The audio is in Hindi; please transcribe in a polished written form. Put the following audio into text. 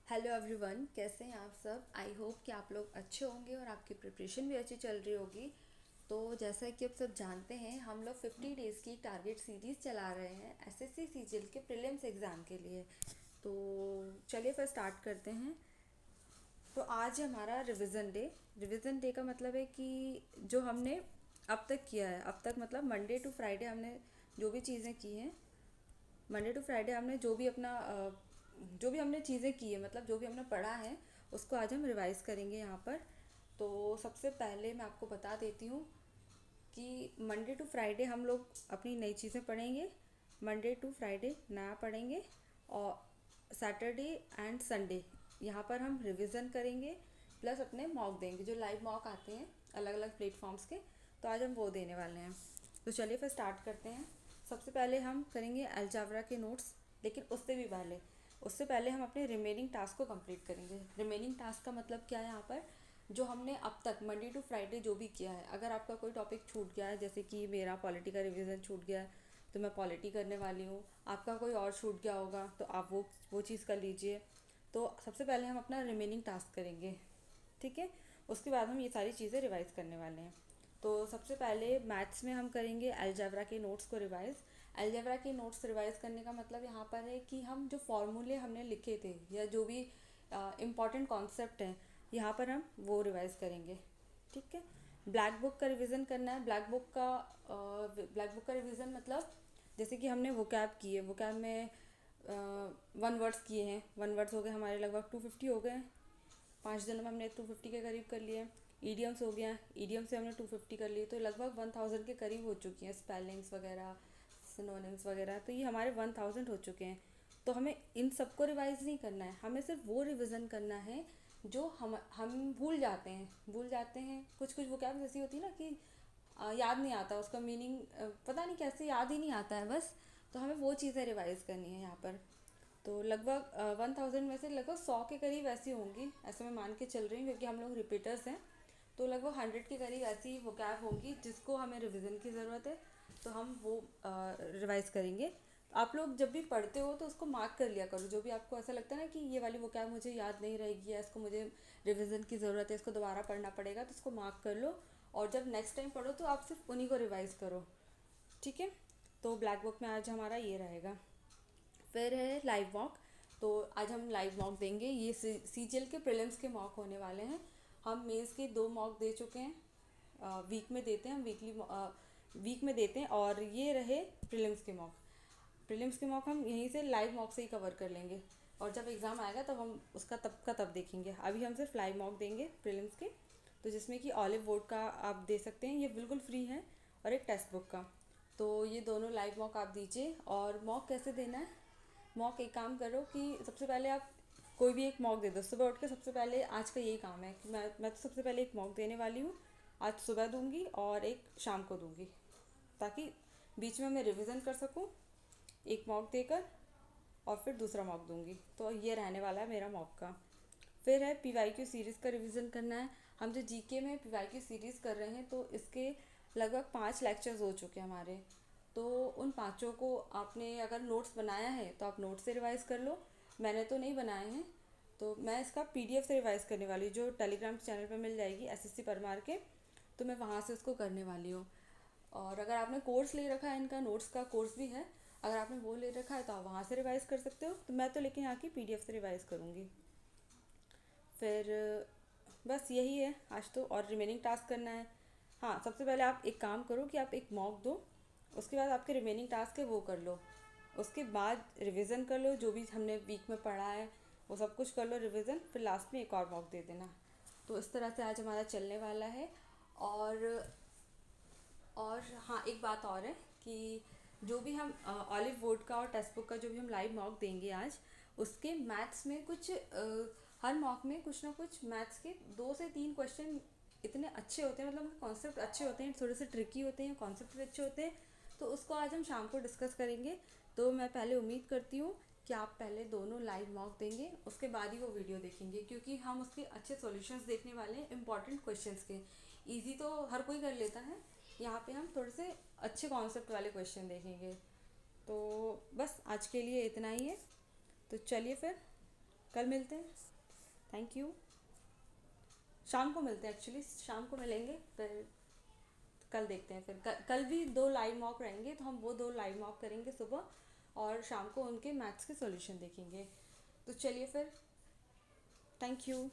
हेलो एवरीवन, कैसे हैं आप सब। आई होप कि आप लोग अच्छे होंगे और आपकी प्रिपरेशन भी अच्छी चल रही होगी। तो जैसा कि आप सब जानते हैं, हम लोग 50 डेज़ की टारगेट सीरीज़ चला रहे हैं एसएससी सीजीएल के प्रीलिम्स एग्ज़ाम के लिए। तो चलिए फिर स्टार्ट करते हैं। तो आज है हमारा रिवीजन डे का मतलब है कि जो हमने अब तक किया है, अब तक मतलब मंडे टू फ्राइडे हमने जो भी चीज़ें की हैं, मंडे टू फ्राइडे हमने जो भी हमने चीज़ें की है, मतलब जो भी हमने पढ़ा है, उसको आज हम रिवाइज़ करेंगे यहाँ पर। तो सबसे पहले मैं आपको बता देती हूँ कि मंडे टू फ्राइडे हम लोग अपनी नई चीज़ें पढ़ेंगे। मंडे टू फ्राइडे नया पढ़ेंगे और सैटरडे एंड संडे यहाँ पर हम रिवीजन करेंगे, प्लस अपने मॉक देंगे, जो लाइव मॉक आते हैं अलग अलग प्लेटफॉर्म्स के। तो आज हम वो देने वाले हैं। तो चलिए फिर स्टार्ट करते हैं। सबसे पहले हम करेंगे अलजाबरा के नोट्स, लेकिन उससे पहले हम अपने रिमेनिंग टास्क को कंप्लीट करेंगे। रिमेनिंग टास्क का मतलब क्या है, यहाँ पर जो हमने अब तक मंडे टू फ्राइडे जो भी किया है, अगर आपका कोई टॉपिक छूट गया है, जैसे कि मेरा पॉलिटी का रिवीजन छूट गया है तो मैं पॉलिटी करने वाली हूँ, आपका कोई और छूट गया होगा तो आप वो चीज़ कर लीजिए। तो सबसे पहले हम अपना रिमेनिंग टास्क करेंगे, ठीक है। उसके बाद हम ये सारी चीज़ें रिवाइज़ करने वाले हैं। तो सबसे पहले मैथ्स में हम करेंगे अलजेब्रा के नोट्स को रिवाइज़। अलजेब्रा के नोट्स रिवाइज़ करने का मतलब यहाँ पर है कि हम जो फॉर्मूले हमने लिखे थे या जो भी इम्पॉर्टेंट कॉन्सेप्ट हैं, यहाँ पर हम वो रिवाइज़ करेंगे, ठीक है। ब्लैक बुक का रिवीजन करना है। ब्लैक बुक का रिवीजन मतलब जैसे कि हमने वोकैब की है, वोकैब में 1 वर्ड्स किए हैं। 1 वर्ड्स हो गए हमारे, लगभग 250 हो गए। 5 दिनों में हमने 250 के करीब कर लिए। ईडियम्स हो गया, ईडियम से हमने 250 कर लिए, तो लगभग 1000 के करीब हो चुकी हैं। स्पेलिंग्स वगैरह, सिनोनिम्स वगैरह, तो ये हमारे 1000 हो चुके हैं। तो हमें इन सबको रिवाइज नहीं करना है, हमें सिर्फ वो रिवीजन करना है जो हम भूल जाते हैं। कुछ कुछ वोकैब्स ऐसी होती है ना कि याद नहीं आता उसका मीनिंग, पता नहीं कैसे याद ही नहीं आता है बस। तो हमें वो चीज़ें रिवाइज़ करनी है यहाँ पर। तो लगभग 1000 में से लगभग 100 के करीब ऐसी होंगी, ऐसे मैं मान के चल रही हूँ क्योंकि हम लोग रिपीटर्स हैं। तो लगभग 100 के करीब ऐसी वोकैब होंगी जिसको हमें रिवीजन की ज़रूरत है। तो हम वो रिवाइज़ करेंगे। आप लोग जब भी पढ़ते हो तो उसको मार्क कर लिया करो, जो भी आपको ऐसा लगता है ना कि ये वाली वोकैब मुझे याद नहीं रहेगी या इसको मुझे रिवीजन की ज़रूरत है, इसको दोबारा पढ़ना पड़ेगा, तो इसको मार्क कर लो। और जब नेक्स्ट टाइम पढ़ो तो आप सिर्फ उन्हीं को रिवाइज़ करो, ठीक है। तो ब्लैक बुक में आज हमारा ये रहेगा। फिर है लाइव मॉक। तो आज हम लाइव मॉक देंगे। ये सीजीएल के प्रीलिम्स के मॉक होने वाले हैं। हम मेंस के 2 मॉक दे चुके हैं, वीक में देते हैं हम, वीक में देते हैं। और ये रहे प्रीलिम्स के मॉक हम यहीं से लाइव मॉक से ही कवर कर लेंगे। और जब एग्ज़ाम आएगा तब हम उसका तब देखेंगे। अभी हम सिर्फ लाइव मॉक देंगे प्रीलिम्स के। तो जिसमें कि ऑलिव बोर्ड का आप दे सकते हैं, ये बिल्कुल फ्री है, और एक टेक्स्ट बुक का। तो ये दोनों लाइव मॉक आप दीजिए। और मॉक कैसे देना है, मॉक एक काम करो कि सबसे पहले आप कोई भी एक मॉक दे दो। सुबह उठ के सबसे पहले आज का यही काम है कि मैं तो सबसे पहले एक मॉक देने वाली हूँ। आज सुबह दूंगी और एक शाम को दूंगी, ताकि बीच में मैं रिवीजन कर सकूँ एक मॉक देकर, और फिर दूसरा मॉक दूंगी। तो ये रहने वाला है मेरा मॉक का। फिर है पीवाईक्यू सीरीज़ का रिवीजन करना है। हम जो जीके में पीवाईक्यू सीरीज़ कर रहे हैं, तो इसके लगभग 5 लेक्चर्स हो चुके हैं हमारे। तो उन पाँचों को आपने अगर नोट्स बनाया है तो आप नोट्स से रिवाइज़ कर लो। मैंने तो नहीं बनाए हैं, तो मैं इसका पीडीएफ से रिवाइज़ करने वाली हूँ, जो टेलीग्राम चैनल पे मिल जाएगी एसएससी परमार के। तो मैं वहाँ से उसको करने वाली हूँ। और अगर आपने कोर्स ले रखा है, इनका नोट्स का कोर्स भी है, अगर आपने वो ले रखा है तो आप वहाँ से रिवाइज़ कर सकते हो। तो मैं तो लेकिन यहाँ की पीडीएफ से रिवाइज़ करूँगी। फिर बस यही है आज तो। और रिमेनिंग टास्क करना है। हाँ, सबसे पहले आप एक काम करो कि आप एक मॉक दो, उसके बाद आपके रिमेनिंग टास्क है वो कर लो, उसके बाद रिवीजन कर लो, जो भी हमने वीक में पढ़ा है वो सब कुछ कर लो रिवीजन, फिर लास्ट में एक और मॉक दे देना। तो इस तरह से आज हमारा चलने वाला है। और और हाँ, एक बात और है कि जो भी हम ऑलिव बोर्ड का और टेक्स्ट बुक का जो भी हम लाइव मॉक देंगे आज, उसके मैथ्स में हर मॉक में कुछ ना कुछ मैथ्स के 2 से 3 क्वेश्चन इतने अच्छे होते हैं, मतलब कॉन्सेप्ट अच्छे होते हैं, थोड़े से ट्रिकी होते हैं, कॉन्सेप्ट भी अच्छे होते हैं। तो उसको आज हम शाम को डिस्कस करेंगे। तो मैं पहले उम्मीद करती हूँ कि आप पहले दोनों लाइव मॉक देंगे, उसके बाद ही वो वीडियो देखेंगे, क्योंकि हम उसके अच्छे सॉल्यूशंस देखने वाले हैं इंपॉर्टेंट क्वेश्चंस के। इजी तो हर कोई कर लेता है, यहाँ पे हम थोड़े से अच्छे कॉन्सेप्ट वाले क्वेश्चन देखेंगे। तो बस आज के लिए इतना ही है। तो चलिए फिर कल मिलते हैं। Thank you. शाम को मिलते हैं, एक्चुअली शाम को मिलेंगे फिर। कल देखते हैं फिर, कल भी 2 लाइव मॉक रहेंगे तो हम वो 2 लाइव मॉक करेंगे सुबह, और शाम को उनके मैथ्स के सॉल्यूशन देखेंगे। तो चलिए फिर, थैंक यू।